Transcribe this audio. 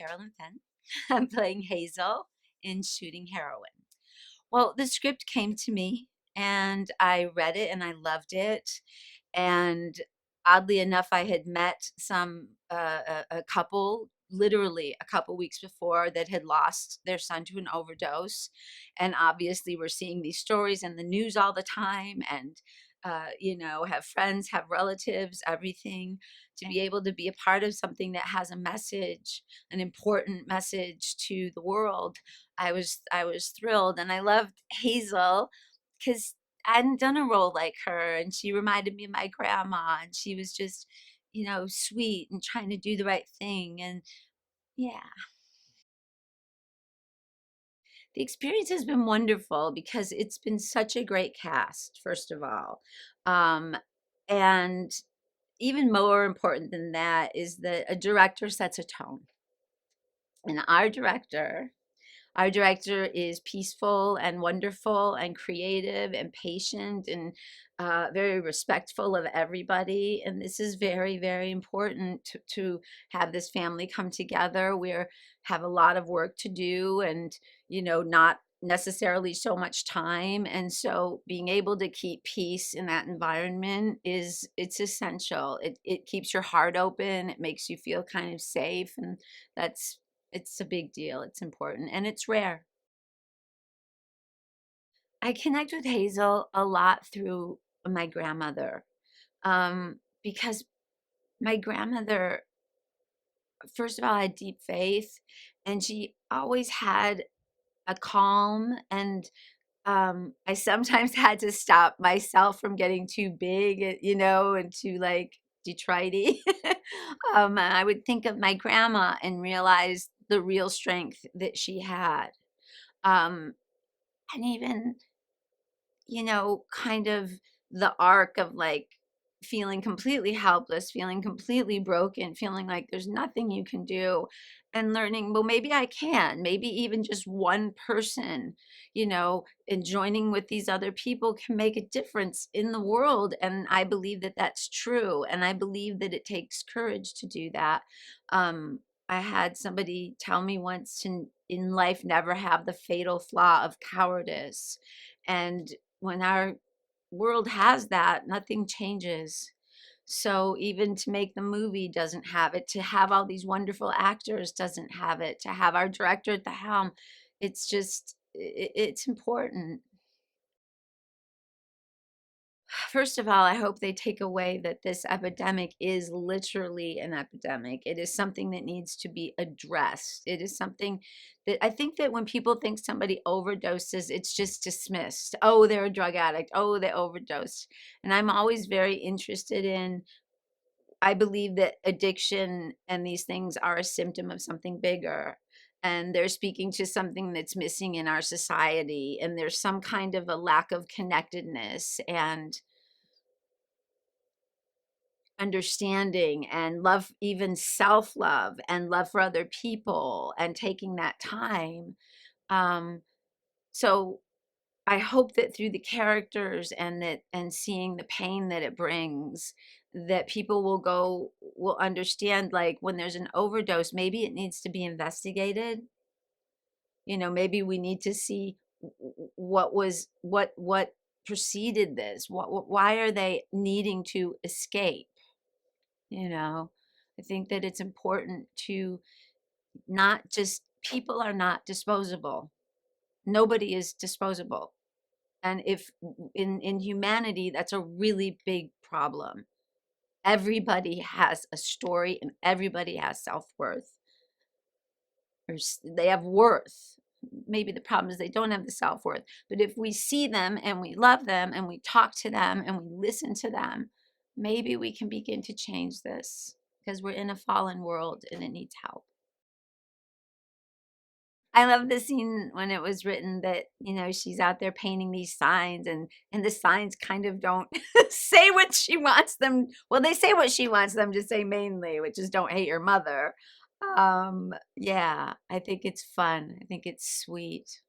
Sherilyn Fenn. I'm playing Hazel in Shooting Heroin. Well, the script came to me and I read it and I loved it. And oddly enough, I had met a couple, literally a couple weeks before, that had lost their son to an overdose. And obviously, we're seeing these stories in the news all the time. And have friends, have relatives, everything. To be able to be a part of something that has a message, an important message to the world, I was thrilled, and I loved Hazel because I hadn't done a role like her, and she reminded me of my grandma, and she was just, sweet and trying to do the right thing, and yeah. The experience has been wonderful because it's been such a great cast, first of all. Um, and even more important than that is that a director sets a tone. And our director is peaceful and wonderful and creative and patient and very respectful of everybody. And this is very, very important to have this family come together. We have a lot of work to do and, not necessarily so much time. And so being able to keep peace in that environment it's essential. It keeps your heart open. It makes you feel kind of safe. And that's it's a big deal. It's important and it's rare. I connect with Hazel a lot through my grandmother, because my grandmother, first of all, had deep faith, and she always had a calm. And I sometimes had to stop myself from getting too big, and too like Detroity. I would think of my grandma and realize the real strength that she had. Um, and even kind of the arc of like feeling completely helpless, feeling completely broken, feeling like there's nothing you can do, and learning, well, maybe I can, maybe even just one person, and joining with these other people can make a difference in the world. And I believe that that's true. And I believe that it takes courage to do that. Um, I had somebody tell me once to, in life, never have the fatal flaw of cowardice. And when our world has that, nothing changes. So even to make the movie doesn't have it, to have all these wonderful actors doesn't have it, to have our director at the helm, it's just, it's important. First of all, I hope they take away that this epidemic is literally an epidemic. It is something that needs to be addressed. It is something that I think that when people think somebody overdoses, it's just dismissed. Oh, they're a drug addict. Oh, they overdosed. And I'm always very interested in, I believe that addiction and these things are a symptom of something bigger. And they're speaking to something that's missing in our society. And there's some kind of a lack of connectedness and understanding and love, even self-love and love for other people, and taking that time. Um so I hope that through the characters and seeing the pain that it brings, that people will understand, like when there's an overdose, maybe it needs to be investigated. Maybe we need to see what preceded this. Why are they needing to escape? you know I think that it's important to not just, people are not disposable. Nobody is disposable. And if in humanity, that's a really big problem. Everybody has a story and everybody has self-worth, or they have worth. Maybe the problem is they don't have the self-worth. But if we see them and we love them and we talk to them and we listen to them, maybe we can begin to change this, because we're in a fallen world and it needs help. I love the scene when it was written that, she's out there painting these signs, and the signs kind of don't say what she wants them. Well, they say what she wants them to say mainly, which is don't hate your mother. Yeah, I think it's fun. I think it's sweet.